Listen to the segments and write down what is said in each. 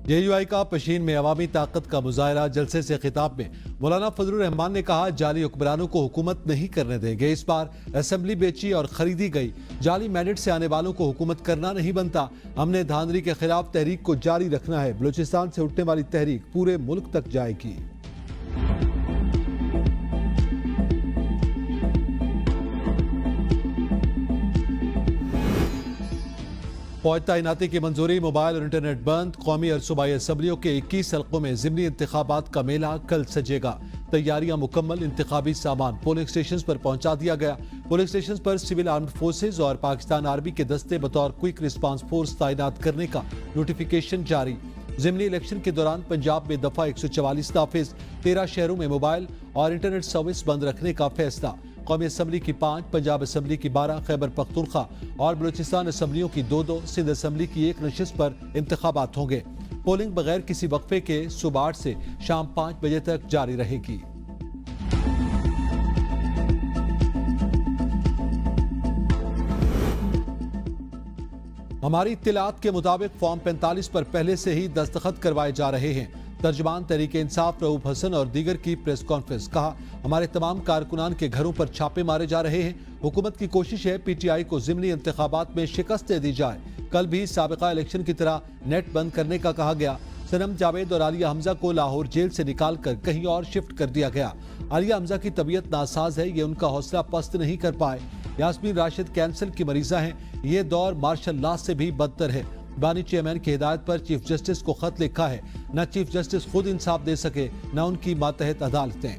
JUI का पशीन में अवामी ताकत का मुजाहरा। जलसे से खिताब में मौलाना फजलुर रहमान ने कहा, जाली हुक्मरानों को हुकूमत नहीं करने देंगे। इस बार असेंबली बेची और खरीदी गई। जाली मैंडेट से आने वालों को हुकूमत करना नहीं बनता। हमने धांधली के खिलाफ तहरीक को जारी रखना है। बलूचिस्तान से उठने वाली तहरीक पूरे मुल्क तक जाएगी। फौज तैनाती की मंजूरी, मोबाइल और इंटरनेट बंद। कौमी और सूबाई असम्बलियों के 21 हल्कों में ज़िमनी इंतखाबात का मेला कल सजेगा। तैयारियां मुकम्मल। इंतखाबी सामान पोलिंग स्टेशन पर पहुंचा दिया गया। पोलिंग स्टेशन पर सिविल आर्म्ड फोर्सेज और पाकिस्तान आर्मी के दस्ते बतौर क्विक रिस्पांस फोर्स तैनात करने का नोटिफिकेशन जारी। ज़िमनी इलेक्शन के दौरान पंजाब में दफा 144 नाफिज। 13 शहरों में मोबाइल और इंटरनेट सर्विस बंद रखने का फैसला। कौमी असम्बली की 5, पंजाब असम्बली की 12, खैबर पख्तूनख्वा और बलूचिस्तान असम्बलियों की 2-2, सिंध असम्बली की 1 नशिस्त पर इंतखाबात होंगे। पोलिंग बगैर किसी वक्फे के सुबह 8 से शाम 5 बजे तक जारी रहेगी। हमारी इत्तलात के मुताबिक फॉर्म 45 पर पहले से ही दस्तखत करवाए जा रहे हैं। तर्जमान तहरीक इंसाफ रऊफ हसन और दीगर की प्रेस कॉन्फ्रेंस। कहा, हमारे तमाम कारकुनान के घरों पर छापे मारे जा रहे हैं। हुकूमत की कोशिश है PTI को ज़िमनी इंतखाबात में शिकस्त दे दी जाए। कल भी साबिका इलेक्शन की तरह नेट बंद करने का कहा गया। सनम जावेद और आलिया हमजा को लाहौर जेल से निकाल कर कहीं और शिफ्ट कर दिया गया। आलिया हमजा की तबीयत नासाज है, ये उनका हौसला पस्त नहीं कर पाए। यास्मीन राशिद कैंसर की मरीजा हैं। ये दौर मार्शल लॉ से भी बदतर है। बानी चेयरमैन की हिदायत पर चीफ जस्टिस को खत लिखा है। न चीफ जस्टिस खुद इंसाफ दे सके, न उनकी मातहत अदालतें।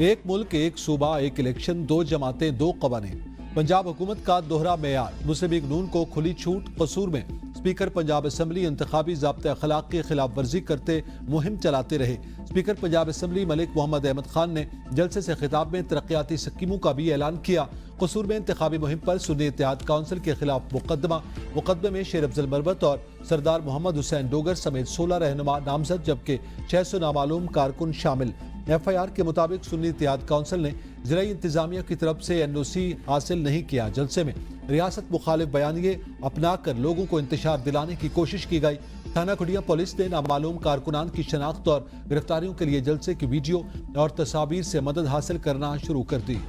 एक मुल्क, एक सूबा, एक इलेक्शन, 2 जमातें, 2 कवानीन। पंजाब हुकूमत का दोहरा मेयार। मुस्लिम लीग नून को खुली छूट। कसूर में स्पीकर पंजाब असम्बली इंतखाबी ज़ाब्ते अखलाक की खिलाफ वर्जी करते मुहिम चलाते रहे। स्पीकर पंजाब असम्बली मलिक मोहम्मद अहमद खान ने जलसे से खिताब में तरक्याती स्कीमों का भी ऐलान किया। कसूर में इंतखाबी मुहिम पर सुन्नी इत्तेहाद काउंसिल के खिलाफ मुकदमे में शेर अफजल मरबत और सरदार मोहम्मद हुसैन डोगर समेत 16 रहनुमा नामजद, जबकि 600 नामालूम कारकुन शामिल। FIR के मुताबिक सुन्नी इत्तेहाद काउंसिल ने ज़िलाई इंतजामिया की तरफ से NOC हासिल नहीं किया। जलसे में रियासत मुखालिफ बयानिए अपना कर लोगों को इंतशार दिलाने की कोशिश की गई। थाना खुडिया पुलिस ने नामालूम कारकुनान की शनाख्त और गिरफ्तारियों के लिए जलसे की वीडियो और तस्वीर से मदद हासिल करना शुरू कर दी।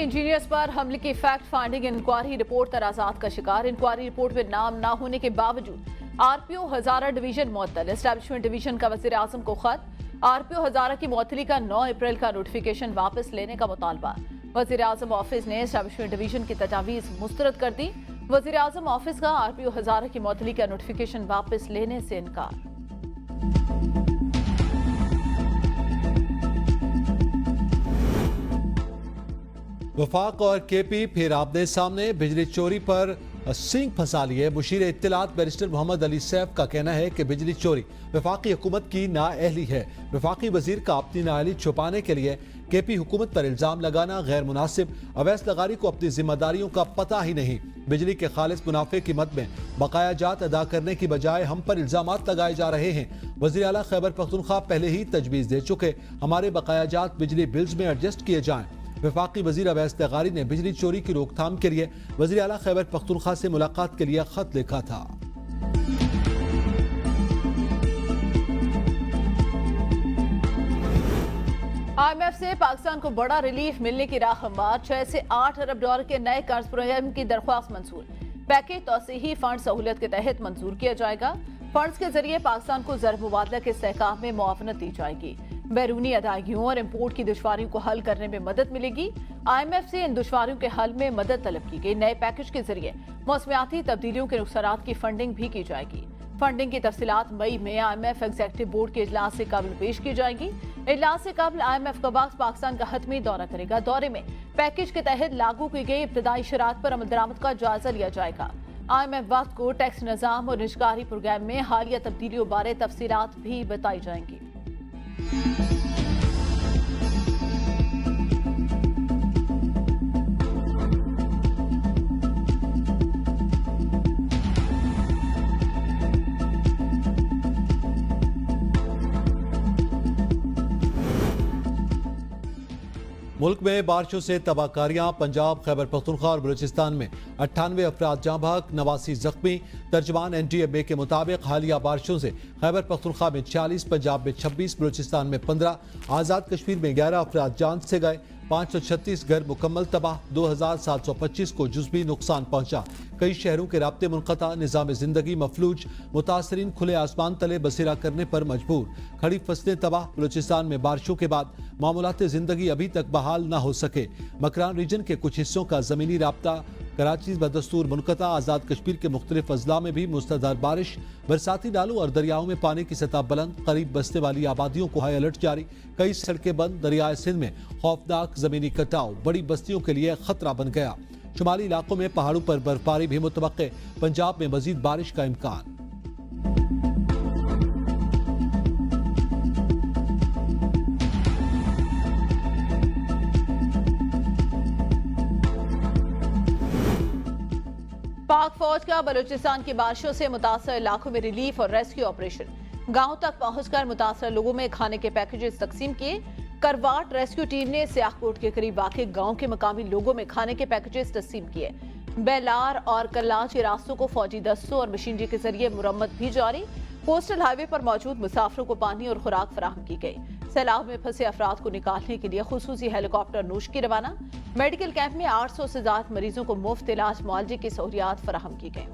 इंजीनियर्स पर हमले की फैक्ट फाइंडिंग इंक्वायरी रिपोर्ट तनाज़ात का शिकार। इंक्वायरी रिपोर्ट में नाम ना होने के बावजूद RPO हजारा डिवीजन मुअत्तल। एस्टैब्लिशमेंट डिवीजन का वज़ीर आज़म को खत। RPO हजारा की मुअत्तली का 9 अप्रैल का नोटिफिकेशन वापस लेने का मुतालबा। वज़ीर आज़म ऑफिस ने एस्टैब्लिशमेंट डिवीजन की तजावीज़ मुस्तरद कर दी। वज़ीर आज़म ऑफिस का RPO हजारा की मुअत्तली का नोटिफिकेशन वापस लेने से इनकार। वफाक और KP फिर आमने सामने। बिजली चोरी पर सिंह फंसा लिए। मुशीर इत्तलात बैरिस्टर मोहम्मद अली सैफ का कहना है कि बिजली चोरी वफाकी हुकूमत की नाअहली है। वफाकी वजीर का अपनी नाअहली छुपाने के लिए KP हुकूमत पर इल्जाम लगाना गैर मुनासिब। अवैस लगारी को अपनी जिम्मेदारियों का पता ही नहीं। बिजली के खालिस मुनाफे की मद में बकाया जात अदा करने की बजाय हम पर इल्जामात लगाए जा रहे हैं। वज़ीर आला खैबर पख्तूनख्वा पहले ही तजवीज़ दे चुके, हमारे बकाया जात बिजली बिल्स में एडजस्ट किए जाएं। वफाकी वजीर अवैस लगारी ने बिजली चोरी की रोकथाम के लिए वज़ीर आला खैबर पख्तूनख्वा से मुलाकात के लिए खत लिखा था। IMF से पाकिस्तान को बड़ा रिलीफ मिलने की राह हमवार। 6 से 8 अरब डॉलर के नए कर्ज प्रोग्राम की दरख्वास्त मंजूर। पैकेज तौसीही फंड सहूलियत के तहत मंजूर किया जाएगा। फंड्स के जरिए पाकिस्तान को ज़र मुबादला के इस्तेहकाम में मुआवनत दी जाएगी। बैरूनी अदायगियों और इम्पोर्ट की दुश्वारियों को हल करने में मदद मिलेगी। IMF से इन दुश्वारियों के हल में मदद तलब की गई। नए पैकेज के जरिए मौसमियाती तब्दीलियों के नुकसानात की फंडिंग भी की जाएगी। फंडिंग की तफसीलात मई में IMF एग्जीक्यूटिव बोर्ड के इजलास से कबल पेश की जाएगी। इजलास से कबल IMF का वक्त पाकिस्तान का हतमी दौरा करेगा। दौरे में पैकेज के तहत लागू की गई इब्तदाई शरात पर अमल दरामद का जायजा लिया जाएगा। IMF वक्त को टैक्स निज़ाम और निजकारी प्रोग्राम में हालिया तब्दीलियों बारे तफसीलात भी बताई जाएंगी। मुल्क में बारिशों से तबाहकारियां, पंजाब, खैबर पख्तूनख्वा और बलूचिस्तान में 98 अफराद जाँ बहक, 89 जख्मी। तर्जमान NTMA के मुताबिक हालिया बारिशों से खैबर पख्तूनख्वा में 46, पंजाब में 26, बलूचिस्तान में 15, आज़ाद कश्मीर में 11 अफराद जान से गए, 536 घर मुकम्मल तबाह, 2725 को जुज़वी नुकसान पहुंचा। कई शहरों के राब्ते मुनक़ता, निज़ाम ज़िंदगी मफलूज, मुतासरीन खुले आसमान तले बसेरा करने पर मजबूर। खड़ी फसलें तबाह। बलूचिस्तान में बारिशों के बाद मामूलात ज़िंदगी अभी तक बहाल न हो सके। मकरान रीजन के कुछ हिस्सों का ज़मीनी राब्ता कराची बदस्तूर मुनक़ता। आज़ाद कश्मीर के मुख्तलिफ अजला में भी मुसलधार बारिश। बरसाती नालों और दरियाओं में पानी की सतह बुलंद। करीब बसने वाली आबादियों को हाई अलर्ट जारी। कई सड़कें बंद। दरियाए सिंध में खौफनाक ज़मीनी कटाव बड़ी बस्तियों के लिए खतरा बन गया। शुमाली इलाकों में पहाड़ों पर बर्फबारी भी मुतवक्के। पंजाब में मजीद बारिश का इम्कान। पाक फौज का बलूचिस्तान की बारिशों से मुतासर इलाकों में रिलीफ और रेस्क्यू ऑपरेशन। गांव तक पहुंचकर मुतासर लोगों में खाने के पैकेजेस तकसीम किए। करवाट रेस्क्यू टीम ने सियाहकोट के करीब वाक़े गांव के मकामी लोगों में खाने के पैकेजेस तकसीम किए। बेलार और कल्लाच के रास्तों को फौजी दस्तों और मशीनरी के जरिए मुरम्मत भी जारी। कोस्टल हाईवे पर मौजूद मुसाफिरों को पानी और खुराक फराहम की गई। सैलाब में फंसे अफराद को निकालने के लिए खुसूसी हेलीकॉप्टर नूश की रवाना। मेडिकल कैंप में 800 से ज्यादा मरीजों को मुफ्त इलाज मुआवजे की सहूलियात फराहम की गई।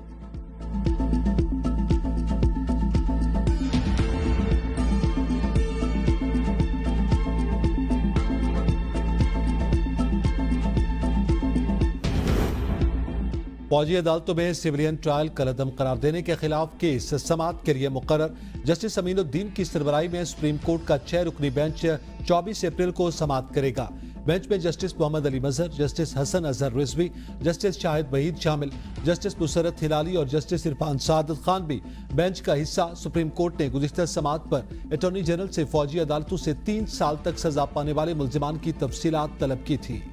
फौजी अदालतों में सिविलियन ट्रायल कलअदम करार देने के खिलाफ केस समाअत के लिए मुकर्रर। जस्टिस अमीनुद्दीन की सरबराही में सुप्रीम कोर्ट का 6 रुकनी बेंच 24 अप्रैल को समाअत करेगा। बेंच में जस्टिस मोहम्मद अली मजहर, जस्टिस हसन अजहर रिजवी, जस्टिस शाहिद वहीद शामिल। जस्टिस मुसरत हिलाली और जस्टिस इरफान सादत खान भी बेंच का हिस्सा। सुप्रीम कोर्ट ने गुज़िश्ता समाअत पर अटॉर्नी जनरल से फौजी अदालतों से 3 साल तक सजा पाने वाले मुल्जिमान की तफसीलात तलब की थी।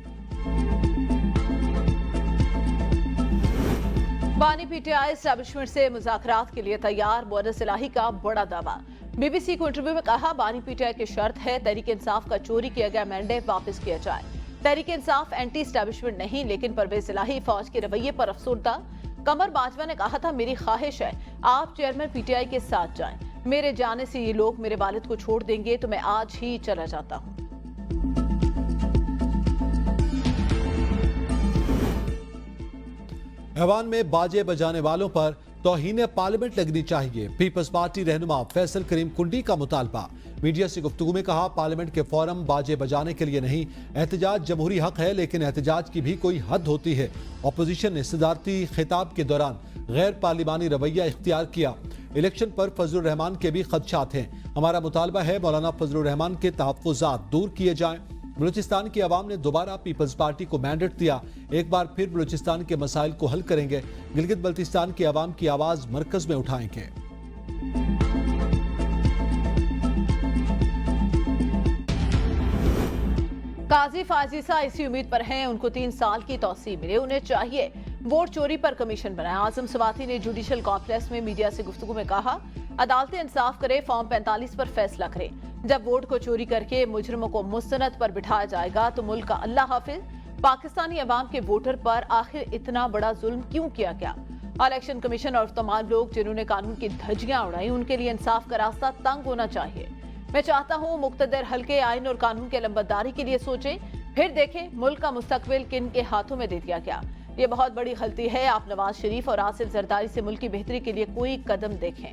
बानी PTI एस्टैब्लिशमेंट से मुज़ाकरात के लिए तैयार। बोनस इलाही का बड़ा दावा। BBC को इंटरव्यू में कहा, बानी PTI की शर्त है तहरीक इंसाफ का चोरी किया गया मैंडेट वापस किया जाए। तहरीक इंसाफ एंटी एस्टैब्लिशमेंट नहीं, लेकिन परवेज इलाही फौज के रवैये पर अफसरदा। कमर बाजवा ने कहा था, मेरी ख्वाहिश है आप चेयरमैन PTI के साथ जाएं। मेरे जाने से ये लोग मेरे वालिद को छोड़ देंगे तो मैं आज ही चला जाता हूँ। ऐवान में बाजे बजाने वालों पर तौहीन पार्लियामेंट लगनी चाहिए। पीपल्स पार्टी रहनुमा फैसल करीम कुंडी का मुतालबा। मीडिया से गुफ्तगू में कहा, पार्लियामेंट के फोरम बाजे बजाने के लिए नहीं, एहतजाज जमहूरी हक है, लेकिन एहतजाज की भी कोई हद होती है। अपोजिशन ने सदारती खिताब के दौरान गैर पार्लिमानी रवैया इख्तियार किया। इलेक्शन पर फजलुर रहमान के भी खदशात हैं। हमारा मुतालबा है मौलाना फजलुर रहमान के तहफ़्फ़ुज़ात दूर किए जाएं। बलूचिस्तान की आवाम ने दोबारा पीपल्स पार्टी को मैंडेट दिया। एक बार फिर बलूचिस्तान के मसाइल को हल करेंगे। गिलगित बल्तिस्तान की आवाम की आवाज मरकज में उठाएंगे। काजी फाजिसा इसी उम्मीद पर हैं उनको 3 साल की तौसीह मिले। उन्हें चाहिए वोट चोरी पर कमीशन बनाए। आजम सवाती ने जुडिशल कॉम्प्लेक्स में मीडिया से गुफ्तगू में कहा, अदालतें इंसाफ करे, फॉर्म 45 पर फैसला करे। जब वोट को चोरी करके मुजरिमों को मुस्तनद पर बिठाया जाएगा तो मुल्क का अल्लाह हाफिज। पाकिस्तानी अवाम के वोटर पर आखिर इतना बड़ा जुल्म क्यों किया गया? इलेक्शन कमीशन और तमाम लोग जिन्होंने कानून की धज्जियां उड़ाई, उनके लिए इंसाफ का रास्ता तंग होना चाहिए। मैं चाहता हूँ मुक्तदर हल्के आइन और कानून के लंबरदारी के लिए सोचें, फिर देखें मुल्क का मुस्तकबिल किन के हाथों में दे दिया गया। ये बहुत बड़ी गलती है। आप नवाज शरीफ और आसिफ जरदारी से मुल्क की बेहतरी के लिए कोई कदम देखें।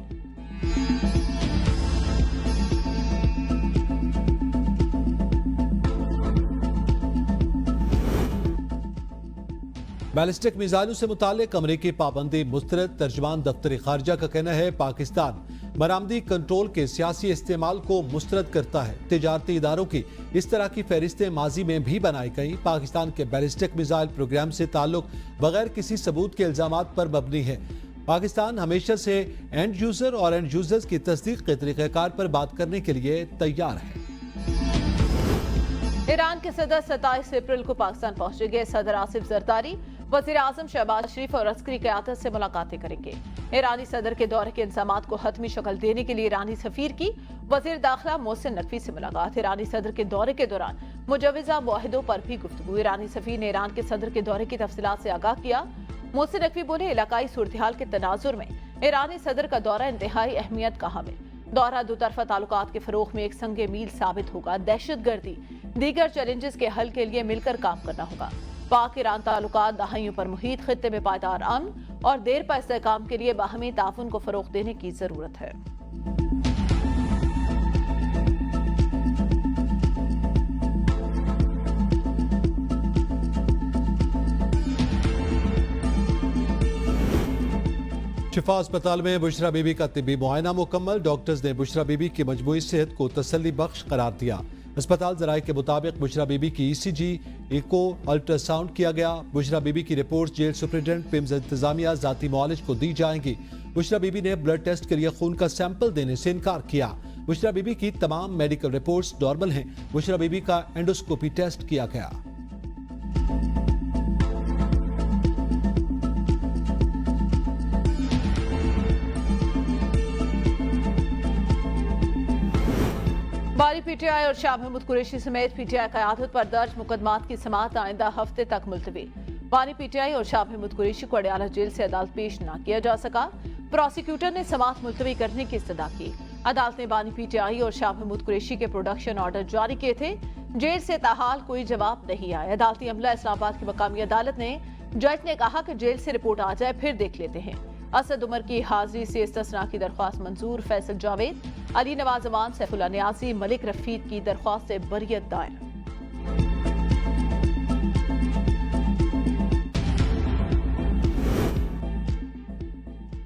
बैलिस्टिक मिसाइलों से मुतालिक अमरीकी पाबंदी मुस्तरद। तर्जमान दफ्तर खारजा का कहना है, पाकिस्तान बरामदी कंट्रोल के सियासी इस्तेमाल को मुस्तरद करता है। तिजारती इदारों की इस तरह की फहरिस्तें माजी में भी बनाई गई। पाकिस्तान के बैलिस्टिक मिसाइल प्रोग्राम से ताल्लुक बगैर किसी सबूत के इल्जामात पर मबनी है। पाकिस्तान हमेशा से एंड यूजर और एंड यूजर्स की तस्दीक के तरीक़ेकार पर बात करने के लिए तैयार है। ईरान के सदर 27 अप्रैल को पाकिस्तान पहुंचेंगे। सदर आसिफ जरदारी वज़ीर आज़म शहबाज शरीफ और अस्करी क़यादत से मुलाकातें करेंगे। ईरानी सदर के दौरे के इंतज़ामात को हतमी शक्ल देने के लिए ईरानी सफीर की वज़ीर दाखिला मोहसिन नकवी से मुलाकात। ईरानी सदर के दौरे के दौरान मुजवजा मुआहिदों पर भी गुफ्तगू। ईरानी सफीर ने ईरान के सदर के दौरे की तफसीलात से आगाह किया। मोहसिन नकवी बोले, इलाकाई सूरत-ए-हाल के तनाजुर में ईरानी सदर का दौरा इंतहाई अहमियत का हामिल। दौरा दो तरफा ताल्लुकात के फरोग में एक संगे मील साबित होगा। दहशतगर्दी दीगर चैलेंजेस के हल के लिए मिलकर काम करना होगा। पाक ईरान ताल्लुकात दहाइयों पर मुहीत खित्ते में पायदार अमन और देर पा इस्तेहकाम के लिए बाहमी ताउन को फरोग देने की जरूरत है। शिफा अस्पताल में बुशरा बीबी का तिब्बी मुआयना मुकम्मल। डॉक्टर्स ने बुशरा बीबी की मजमूई सेहत को तसल्ली बख्श करार दिया। अस्पताल जराये के मुताबिक बुशरा बीबी की ECG, एको, अल्ट्रासाउंड किया गया। बुशरा बीबी की रिपोर्ट जेल सुप्रिटेंडेंट पिम्स इंतजामिया जाती मुआलिज को दी जाएंगी। बुशरा बीबी ने ब्लड टेस्ट के लिए खून का सैंपल देने से इनकार किया। बुशरा बीबी की तमाम मेडिकल रिपोर्ट्स नॉर्मल हैं। बुशरा बीबी का एंडोस्कोपी टेस्ट किया गया। बारी PTI और शाह महमूद कुरैशी समेत PTI क़यादत पर दर्ज मुकदमात की समाअत आइंदा हफ्ते तक मुलतवी। बानी PTI और शाह महमूद कुरैशी को अडयाला जेल से अदालत पेश न किया जा सका। प्रोसिक्यूटर ने समाअत मुलतवी करने की इस्तदा की। अदालत ने बानी PTI और शाह महमूद कुरैशी के प्रोडक्शन ऑर्डर जारी किए थे। जेल से ताहाल कोई जवाब नहीं आया। अदालती अमला इस्लामाबाद की मकामी अदालत ने जज ने कहा कि जेल से रिपोर्ट आ जाए फिर देख लेते हैं। असद उमर की हाजिरी से इस्तिस्ना की दरख्वास्त मंजूर। फैसल जावेद, अली नवाज अमान, सैफुल्लाह नियाजी, मलिक रफीक की दरख्वास्त से बरियत दायर।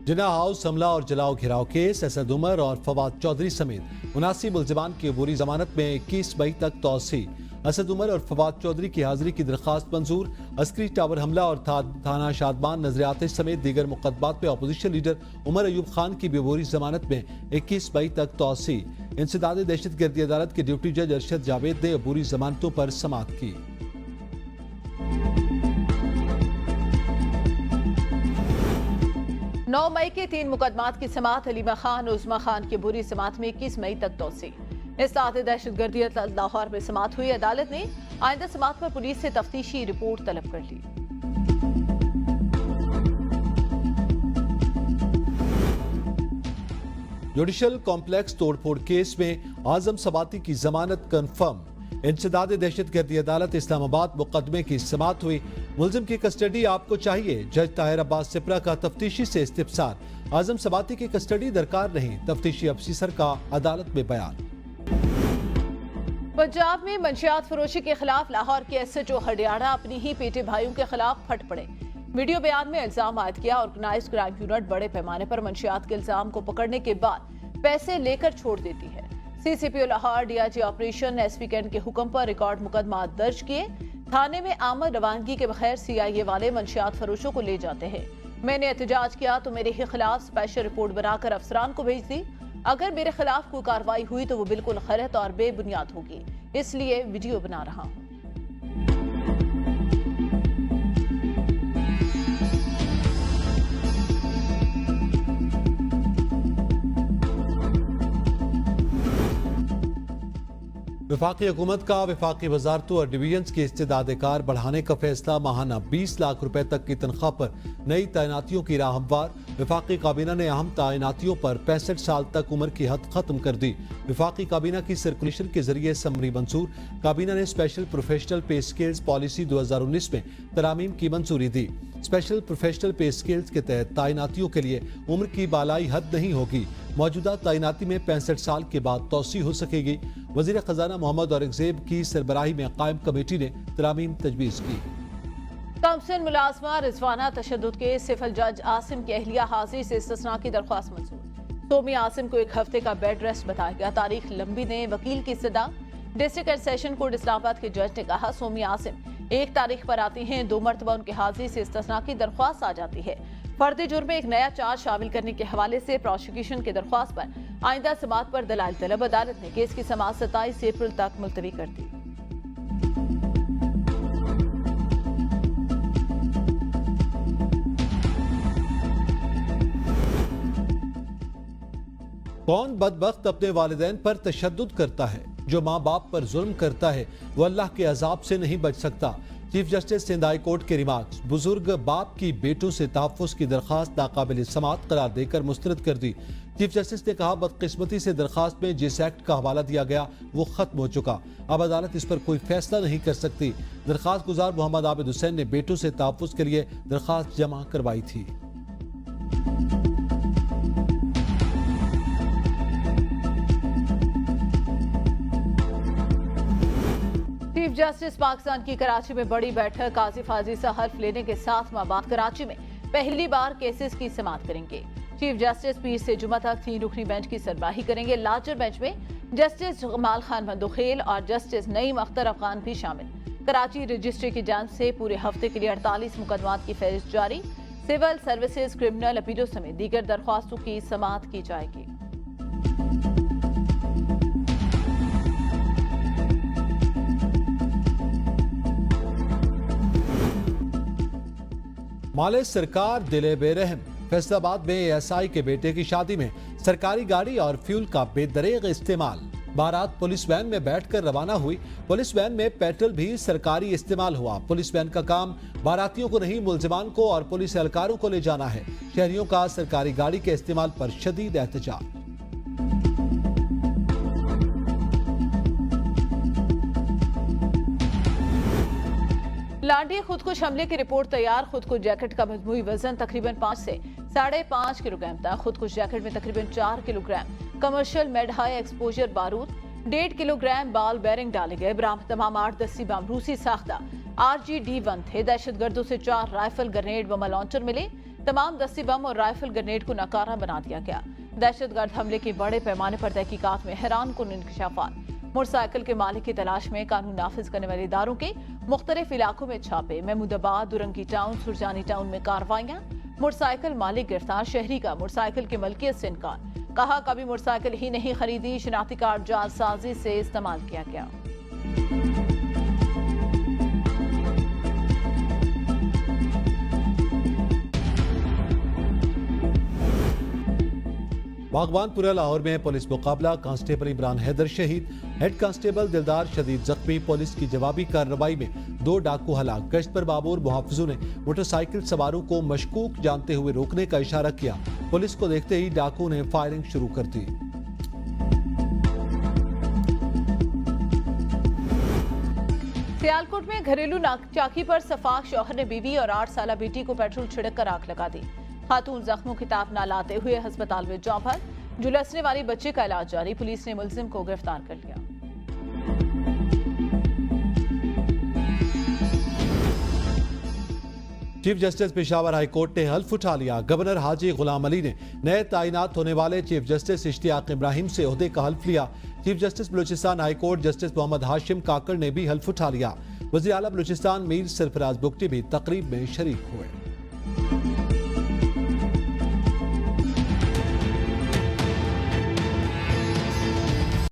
जिना हाउस हमला और जलाओ घिराव केस, असद उमर और फवाद चौधरी समेत 79 मुल्जिमान की अबूरी जमानत में 21 मई तक तौसी। असद उमर और फवाद चौधरी की हाजिरी की दरख्वास्त मंजूर। अस्करी टावर हमला और थाना शादमान नजरियाते समेत दीगर मुकदमात में अपोजिशन लीडर उमर अयूब खान की भी अबूरी जमानत में 21 मई तक तौसी। इंसदाद दहशतगर्दी अदालत के ड्यूटी जज अरशद जावेद ने अबूरी जमानतों पर समाअत की। 9 मई के 3 मुकदमात की समाअत। हलीमा खान, उज़मा खान की बुरी समाअत में 21 मई तक तौसी। इस्तात दहशतगर्दी लाहौर में समाअत हुई। अदालत ने आइंदा समाअत पर पुलिस से तफ्तीशी रिपोर्ट तलब कर ली। जुडिशल कॉम्प्लेक्स तोड़फोड़ केस में आजम सबाती की जमानत कन्फर्म। इंसदाद दहशतगर्दी अदालत इस्लामाबाद मुकदमे की समाअत हुई। मुल्जिम की कस्टडी आपको चाहिए। जज ताहिर अब्बास सिपरा का तफ्तीशी से इस्तिफसार। आजम सबाती की कस्टडी दरकार नहीं, तफ्तीशी अफसर का अदालत में बयान। पंजाब में मंशियात फरोशी के खिलाफ लाहौर के SHO हडियाड़ा अपनी ही पेटे भाइयों के खिलाफ फट पड़े। वीडियो बयान में इल्जाम आयद किया। ऑर्गेनाइज्ड क्राइम यूनिट बड़े पैमाने पर मंशियात के इल्जाम को पकड़ने के बाद पैसे लेकर छोड़ देती है। CCPO Lahore DIG operation SP cantt के हुक्म पर रिकॉर्ड मुकदमा दर्ज किए। थाने में आमद रवानगी के बगैर CIA वाले मंशियात फरोशों को ले जाते हैं। मैंने एहतजाज किया तो मेरे ही खिलाफ स्पेशल रिपोर्ट बनाकर अफसरान को भेज दी। अगर मेरे खिलाफ कोई कार्रवाई हुई तो वो बिल्कुल गलत और बेबुनियाद होगी, इसलिए वीडियो बना रहा हूं। वफाकी हुकूमत का वफाकी वजारतों और डिवीजन्स की इस्तेदाद कार बढ़ाने का फैसला। माहाना 20 लाख रुपए तक की तनख्वाह पर नई तैनातियों की राह हमवार। वफाकी काबीना ने अहम तैनातियों पर 65 साल तक उम्र की हद खत्म कर दी। वफाकी काबीना की सर्कुलेशन के जरिए समरी मंजूर। काबीना ने स्पेशल प्रोफेशनल पे स्केल्स पॉलिसी 2019 में तरामीम की मंजूरी दी। स्पेशल प्रोफेशनल पे स्केल्स के तहत तैनातियों के लिए उम्र की बालाई हद नहीं होगी। मौजूदा तैनाती में 65 साल के बाद तौसी हो सकेगी। वजीर खजाना मोहम्मद औरंगजेब की सरबराही में कायम कमेटी ने तरामीम तजवीज़ की। कमसन मुलाजमा रिजवाना तशद्दुद के सिविल जज आसिम की अहलिया हाजिरी से इस्तिस्ना की दरख्वास्त मंजूर। सोमी आसिम को 1 हफ्ते का बेड रेस्ट बताया गया। तारीख लंबी ने वकील की सदा। District and session court Islamabad के जज ने कहा सोमी आसिम 1 तारीख पर आती हैं, 2 मरतबा उनकी हाजिरी से इस्तिस्ना की दरख्वास्त आ जाती है। फर्द जुर्म में एक नया चार्ज शामिल करने के हवाले से प्रोसिक्यूशन की दरख्वास्त पर आइंदा समाअत पर दलाइल तलब। अदालत ने केस की समाअत 27 अप्रैल तक मुलतवी कर दी। कौन बदबख्त अपने वालिदैन पर तशद्दुद करता है? जो माँ बाप पर जुल्म करता है वो अल्लाह के अजाब से नहीं बच सकता। Chief justice Sindh high court के रिमार्क्स। बुजुर्ग बाप की बेटों से तहफ्फुज़ की दरखास्त नाकाबिल समाअत करार देकर मुस्तरद कर दी। चीफ जस्टिस ने कहा, बदकिस्मती से दरखास्त में जिस एक्ट का हवाला दिया गया वो खत्म हो चुका, अब अदालत इस पर कोई फैसला नहीं कर सकती। दरखास्त गुजार मोहम्मद आबिद हुसैन ने बेटों से तहफ्फुज़ के लिए दरखास्त जमा करवाई थी। चीफ जस्टिस पाकिस्तान की कराची में बड़ी बैठक। काजी फाजी से हल्फ लेने के 7 माह बाद कराची में पहली बार केसेस की समाअत करेंगे। चीफ जस्टिस पीर से जुमा तक 3 रुकनी बेंच की सरबराही करेंगे। लार्जर बेंच में जस्टिस जमाल खान बंदोखेल और जस्टिस नईम अख्तर अफगान भी शामिल। कराची रजिस्ट्री की जांच से पूरे हफ्ते के लिए 48 मुकदमात की फहरिस्त जारी। सिविल सर्विसेज, क्रिमिनल अपीलों समेत दीगर दरख्वास्तों की समाअत की जाएगी। माले सरकार दिले बेरहम। फैसलाबाद में एएसआई के बेटे की शादी में सरकारी गाड़ी और फ्यूल का बेदरेग इस्तेमाल। बारात पुलिस वैन में बैठकर रवाना हुई। पुलिस वैन में पेट्रोल भी सरकारी इस्तेमाल हुआ। पुलिस वैन का काम बारातियों को नहीं, मुलजिमान को और पुलिस एहलकारों को ले जाना है। शहरियों का सरकारी गाड़ी के इस्तेमाल पर शदीद एहतजाज। लांडी खुदकुश हमले की रिपोर्ट तैयार। खुदकुश जैकेट का मजमूई वजन तकरीबन 5 से 5.5 किलोग्राम था। खुदकुश जैकेट में तकरीबन 4 kilogram commercial made high exposure बारूद, 1.5 किलोग्राम बाल बेरिंग डाले गए। बरामद तमाम 8 देसी बम रूसी साख्ता RGD-1 थे। दहशतगर्दों से 4 राइफल, ग्रेनेड, बम लॉन्चर मिले। तमाम देसी बम और राइफल ग्रेनेड को नाकारा बना दिया गया। दहशतगर्द हमले की बड़े पैमाने पर तहकीकात में हैरान कुन इंकशाफात। मोटरसाइकिल के मालिक की तलाश में कानून नाफिज करने वाले इदारों के मुख्तलिफ इलाकों में छापे। महमूदाबाद, दुरंगी टाउन, सुरजानी टाउन में कार्रवाइयां। मोटरसाइकिल मालिक गिरफ्तार। शहरी का मोटरसाइकिल की मलकियत से इनकार। कहा, कभी मोटरसाइकिल ही नहीं खरीदी, शिनाख्ती कार्ड जालसाजी से इस्तेमाल किया गया। बागबानपुरा लाहौर में पुलिस मुकाबला। कांस्टेबल इमरान हैदर शहीद, हेड कांस्टेबल दिलदार शदीद जख्मी। पुलिस की जवाबी कार्रवाई में 2 डाकू हलाक। गश्त पर बाबूर मुहाफिजों ने मोटरसाइकिल सवारों को मशकूक जानते हुए रोकने का इशारा किया। पुलिस को देखते ही डाकू ने फायरिंग शुरू कर दी। सियालकोट में घरेलू नाकचाकी पर सफाक शौहर ने बीवी और 8 साला बेटी को पेट्रोल छिड़क कर आग लगा दी। खातून जख्मों की ताप न लाते हुए अस्पताल में जा भर। झुलसने वाली बच्चे का इलाज जारी। पुलिस ने मुलजिम को गिरफ्तार कर लिया। Chief justice Peshawar high court ने हल्फ उठा लिया। गवर्नर हाजी गुलाम अली ने नए तैनात होने वाले चीफ जस्टिस इश्तियाक इब्राहिम से ओहदे का हल्फ लिया। Chief justice Balochistan high court justice Mohammad Hashim Kakar ने भी हल्फ उठा लिया। वज़ीर आला बलूचिस्तान मीर सरफराज बुगटी भी तकरीब में शरीक हुए।